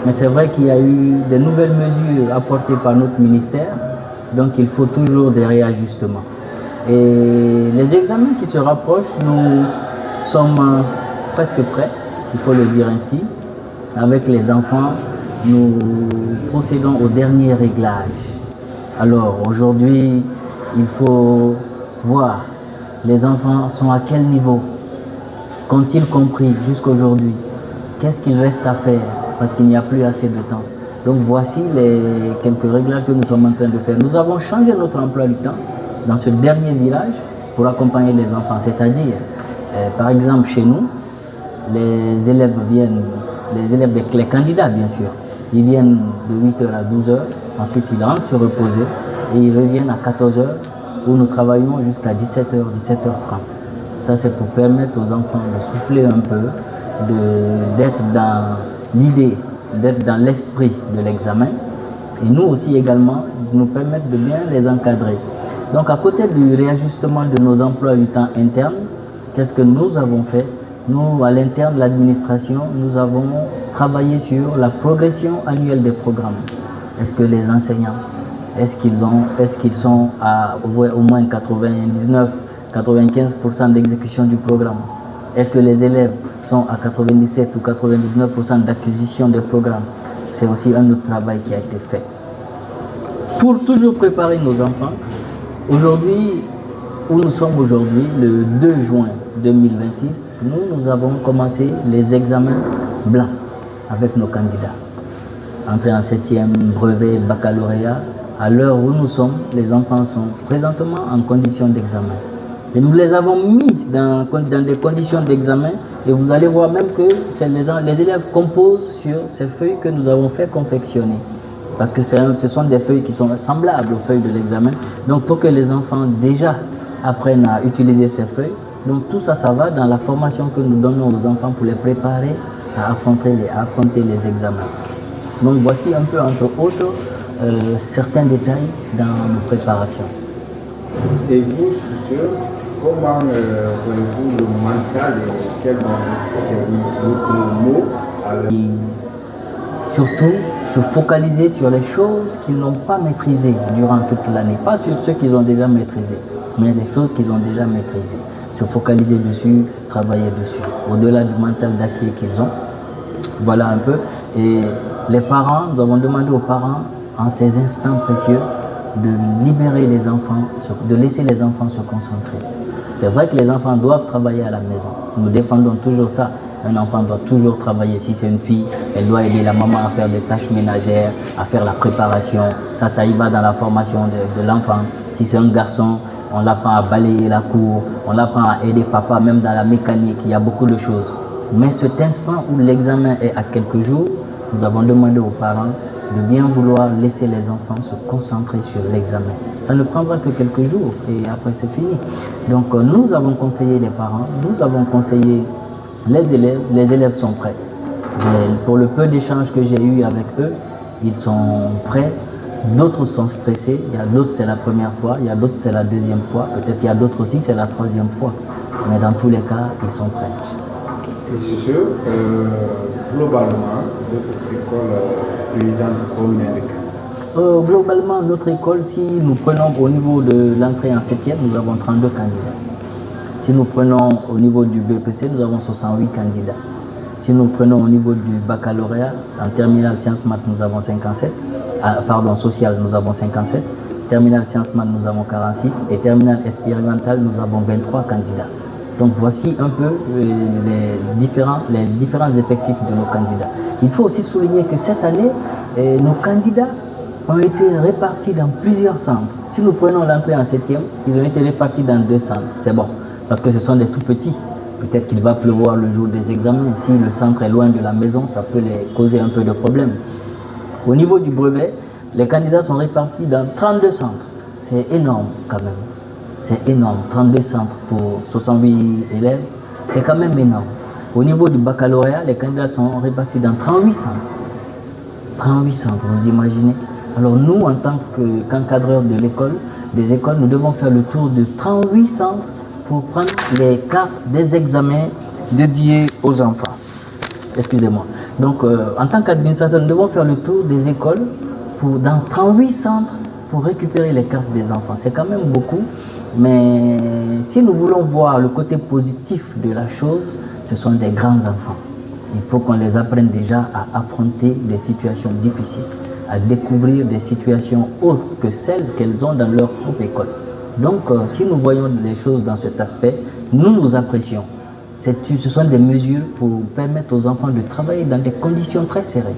Mais c'est vrai qu'il y a eu de nouvelles mesures apportées par notre ministère, donc il faut toujours des réajustements. Et les examens qui se rapprochent, nous sommes presque prêts, il faut le dire ainsi. Avec les enfants, nous procédons au dernier réglage. Alors aujourd'hui, il faut voir les enfants sont à quel niveau, qu'ont-ils compris jusqu'aujourd'hui, qu'est-ce qu'il reste à faire parce qu'il n'y a plus assez de temps. Donc voici les quelques réglages que nous sommes en train de faire. Nous avons changé notre emploi du temps dans ce dernier village pour accompagner les enfants. C'est-à-dire, par exemple chez nous, les élèves viennent, les candidats bien sûr, ils viennent de 8h à 12h, ensuite ils rentrent se reposer et ils reviennent à 14h où nous travaillons jusqu'à 17h, 17h30. Ça c'est pour permettre aux enfants de souffler un peu, d'être dans l'idée, d'être dans l'esprit de l'examen et nous aussi également nous permettre de bien les encadrer. Donc à côté du réajustement de nos emplois du temps internes, qu'est-ce que nous avons fait? Nous, à l'interne de l'administration, nous avons travaillé sur la progression annuelle des programmes. Est-ce que les enseignants, est-ce qu'ils sont à au moins 99-95% d'exécution du programme? Est-ce que les élèves sont à 97 ou 99% d'acquisition des programmes? C'est aussi un autre travail qui a été fait. Pour toujours préparer nos enfants, aujourd'hui, où nous sommes aujourd'hui, le 2 juin 2026, nous avons commencé les examens blancs avec nos candidats. Entrée en 7e, brevet, baccalauréat. À l'heure où nous sommes, les enfants sont présentement en condition d'examen. Et nous les avons mis dans des conditions d'examen et vous allez voir même que les élèves composent sur ces feuilles que nous avons fait confectionner. Parce que ce sont des feuilles qui sont semblables aux feuilles de l'examen. Donc pour que les enfants déjà apprennent à utiliser ces feuilles, donc tout ça, ça va dans la formation que nous donnons aux enfants pour les préparer à affronter les examens. Donc voici un peu entre autres certains détails dans nos préparations. Et vous, sûr, comment voyez-vous le mental et quel mot et surtout se focaliser sur les choses qu'ils n'ont pas maîtrisées durant toute l'année, pas sur ceux qu'ils ont déjà maîtrisés, mais les choses qu'ils ont déjà maîtrisées. Se focaliser dessus, travailler dessus, au-delà du mental d'acier qu'ils ont. Voilà un peu. Et les parents, nous avons demandé aux parents, en ces instants précieux, de libérer les enfants, de laisser les enfants se concentrer. C'est vrai que les enfants doivent travailler à la maison. Nous défendons toujours ça. Un enfant doit toujours travailler. Si c'est une fille, elle doit aider la maman à faire des tâches ménagères, à faire la préparation. Ça y va dans la formation de l'enfant. Si c'est un garçon, on l'apprend à balayer la cour, on l'apprend à aider papa, même dans la mécanique, il y a beaucoup de choses. Mais cet instant où l'examen est à quelques jours, nous avons demandé aux parents de bien vouloir laisser les enfants se concentrer sur l'examen. Ça ne prendra que quelques jours et après c'est fini. Donc nous avons conseillé les parents, nous avons conseillé les élèves sont prêts. Pour le peu d'échanges que j'ai eu avec eux, ils sont prêts. D'autres sont stressés, il y a d'autres c'est la première fois, il y a d'autres c'est la deuxième fois, peut-être il y a d'autres aussi c'est la troisième fois. Mais dans tous les cas, ils sont prêts. Et c'est sûr, globalement, votre école présente combien de candidats? Globalement, notre école, si nous prenons au niveau de l'entrée en 7e, nous avons 32 candidats. Si nous prenons au niveau du BPC, nous avons 68 candidats. Si nous prenons au niveau du baccalauréat, en terminale sciences maths, nous avons 57. Social, nous avons 57. Terminale sciences maths, nous avons 46. Et terminale expérimentale, nous avons 23 candidats. Donc voici un peu les différents effectifs de nos candidats. Il faut aussi souligner que cette année, nos candidats ont été répartis dans plusieurs centres. Si nous prenons l'entrée en 7e, ils ont été répartis dans 2 centres. C'est bon, parce que ce sont des tout petits. Peut-être qu'il va pleuvoir le jour des examens. Si le centre est loin de la maison, ça peut les causer un peu de problème. Au niveau du brevet, les candidats sont répartis dans 32 centres. C'est énorme quand même. C'est énorme. 32 centres pour 68 élèves, c'est quand même énorme. Au niveau du baccalauréat, les candidats sont répartis dans 38 centres. 38 centres, vous imaginez? Alors nous, en tant qu'encadreurs de l'école, des écoles, nous devons faire le tour de 38 centres pour prendre les cartes des examens dédiés aux enfants. Excusez-moi. Donc, en tant qu'administrateur, nous devons faire le tour des écoles dans 38 centres pour récupérer les cartes des enfants. C'est quand même beaucoup, mais si nous voulons voir le côté positif de la chose, ce sont des grands enfants. Il faut qu'on les apprenne déjà à affronter des situations difficiles, à découvrir des situations autres que celles qu'elles ont dans leur propre école. Donc, si nous voyons les choses dans cet aspect, nous apprécions. Ce sont des mesures pour permettre aux enfants de travailler dans des conditions très serrées.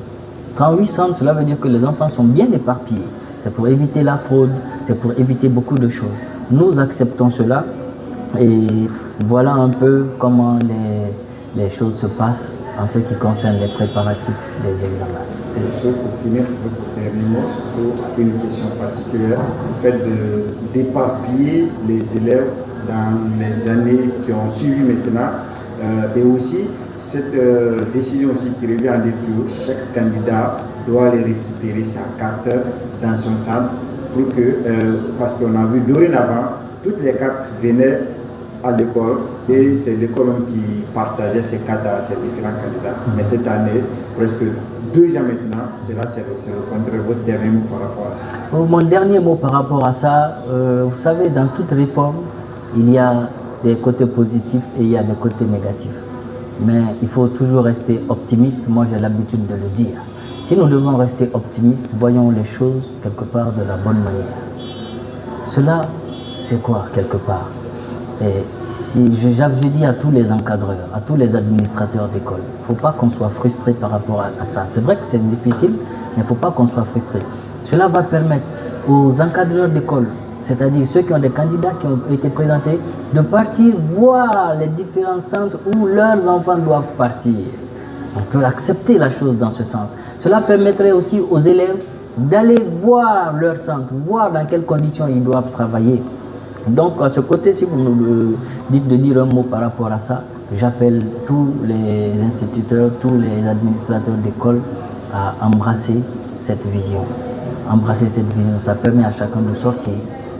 38 centres, cela veut dire que les enfants sont bien éparpillés. C'est pour éviter la fraude, c'est pour éviter beaucoup de choses. Nous acceptons cela et voilà un peu comment les choses se passent en ce qui concerne les préparatifs des examens. Et pour finir, votre dernier mot, surtout une question particulière, le fait d'éparpiller les élèves dans les années qui ont suivi maintenant, et aussi cette décision aussi qui revient à dire que chaque candidat doit aller récupérer sa carte dans son centre pour que, parce qu'on a vu dorénavant, toutes les cartes venaient à l'école et c'est l'école qui partageait ces cartes à ces différents candidats. Mais cette année, presque 2 ans maintenant, c'est le contraire. Votre dernier mot par rapport à ça? Mon dernier mot par rapport à ça, vous savez, dans toute réforme, il y a des côtés positifs et il y a des côtés négatifs. Mais il faut toujours rester optimiste, moi j'ai l'habitude de le dire. Si nous devons rester optimistes, voyons les choses quelque part de la bonne manière. Cela, c'est quoi quelque part? Et si je dis à tous les encadreurs, à tous les administrateurs d'école, il ne faut pas qu'on soit frustré par rapport à ça. C'est vrai que c'est difficile, mais il ne faut pas qu'on soit frustré. Cela va permettre aux encadreurs d'école, c'est-à-dire ceux qui ont des candidats qui ont été présentés, de partir voir les différents centres où leurs enfants doivent partir. On peut accepter la chose dans ce sens. Cela permettrait aussi aux élèves d'aller voir leur centre, voir dans quelles conditions ils doivent travailler. Donc à ce côté, si vous nous dites de dire un mot par rapport à ça, j'appelle tous les instituteurs, tous les administrateurs d'école à embrasser cette vision. Embrasser cette vision, ça permet à chacun de sortir,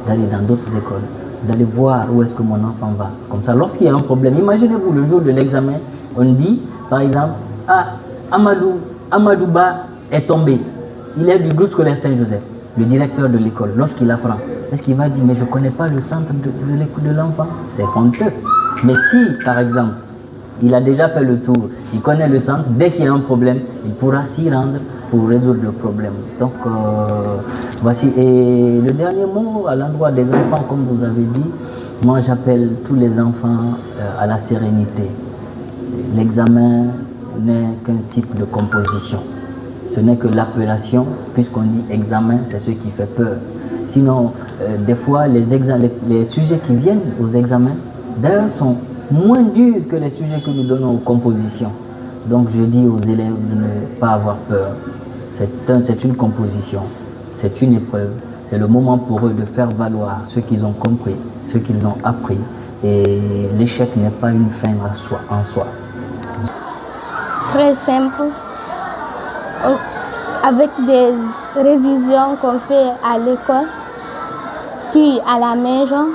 d'aller dans d'autres écoles, d'aller voir où est-ce que mon enfant va. Comme ça, lorsqu'il y a un problème, imaginez-vous le jour de l'examen, on dit par exemple, ah, Amadou Ba est tombé, il est du groupe scolaire Saint-Joseph, le directeur de l'école, lorsqu'il apprend, est-ce qu'il va dire, mais je ne connais pas le centre de l'enfant? C'est honteux. Mais si, par exemple, il a déjà fait le tour, il connaît le centre, dès qu'il y a un problème, il pourra s'y rendre pour résoudre le problème. Donc, voici. Et le dernier mot, à l'endroit des enfants, comme vous avez dit, moi j'appelle tous les enfants à la sérénité. L'examen n'est qu'un type de composition. Ce n'est que l'appellation, puisqu'on dit examen, c'est ce qui fait peur. Sinon, des fois, les sujets qui viennent aux examens, d'ailleurs, sont moins durs que les sujets que nous donnons aux compositions. Donc, je dis aux élèves de ne pas avoir peur. C'est une composition, c'est une épreuve. C'est le moment pour eux de faire valoir ce qu'ils ont compris, ce qu'ils ont appris. Et l'échec n'est pas une fin en soi. Très simple. Avec des révisions qu'on fait à l'école, puis à la maison,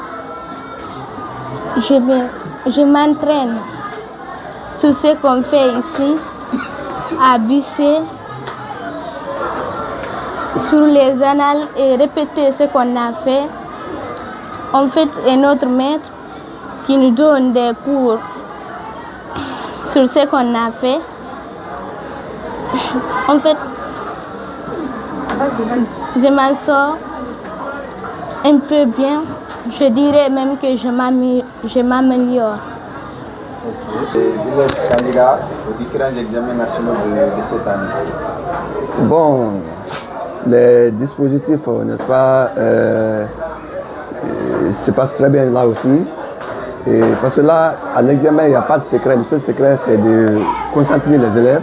je m'entraîne sur ce qu'on fait ici, à Bissé, sur les annales et répéter ce qu'on a fait. En fait, un autre maître qui nous donne des cours sur ce qu'on a fait. En fait, je m'en sors un peu bien. Je dirais même que je m'améliore. Les élèves candidats aux différents examens nationaux de cette année. Bon, les dispositifs, n'est-ce pas, se passent très bien là aussi. Et parce que là, à l'examen, il n'y a pas de secret. Le seul secret, c'est de concentrer les élèves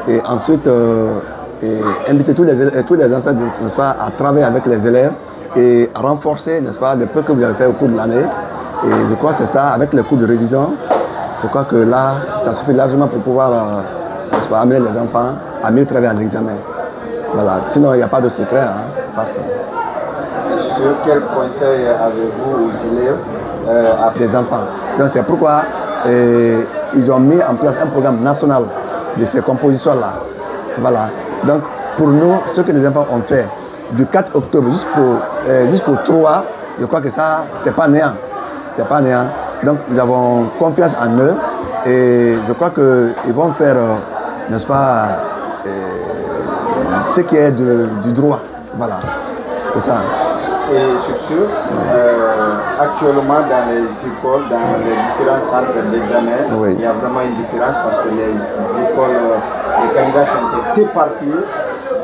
et ensuite inviter tous les enseignants, n'est-ce pas, à travailler avec les élèves et à renforcer, n'est-ce pas, le peu que vous avez fait au cours de l'année. Et je crois que c'est ça, avec les cours de révision, je crois que là, ça suffit largement pour pouvoir n'est-ce pas, amener les enfants à mieux travailler à l'examen. Voilà. Sinon, il n'y a pas de secret, par ça. Sur quel conseil avez-vous aux élèves des enfants. Donc c'est pourquoi ils ont mis en place un programme national de ces compositions-là. Voilà. Donc, pour nous, ce que les enfants ont fait du 4 octobre jusqu'au 3, je crois que ça, c'est pas néant. C'est pas néant. Donc, nous avons confiance en eux et je crois qu'ils vont faire, n'est-ce pas, ce qui est du droit. Voilà. C'est ça. Et sur ce, actuellement dans les écoles, dans les différents centres d'examen, oui, il y a vraiment une différence parce que les écoles, les candidats sont éparpillés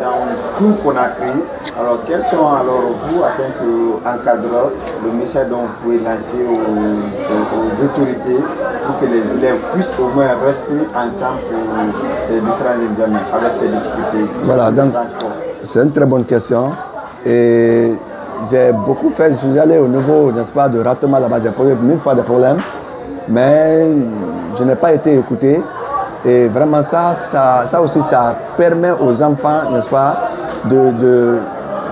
dans tout Conakry. Alors quels sont alors vous, en tant qu'encadreur, le message dont vous pouvez lancer aux autorités pour que les élèves puissent au moins rester ensemble pour ces différents examens avec ces difficultés? Voilà, donc c'est une très bonne question. Et j'ai beaucoup fait, je suis allé au niveau, n'est-ce pas, de ratement là-bas, j'ai posé 1000 fois des problèmes, mais je n'ai pas été écouté. Et vraiment ça aussi, ça permet aux enfants, n'est-ce pas, de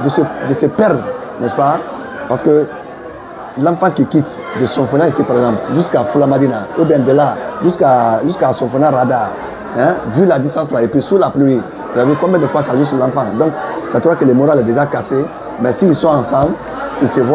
se perdre, n'est-ce pas? Parce que l'enfant qui quitte de Sonfona ici, par exemple, jusqu'à Flamadina, ou bien de là, jusqu'à Sonfona Radar, hein, vu la distance là, et puis sous la pluie, vous avez vu combien de fois ça joue sur l'enfant? Donc, ça trouve que le moral est déjà cassé, mais s'ils sont ensemble, ils se voient.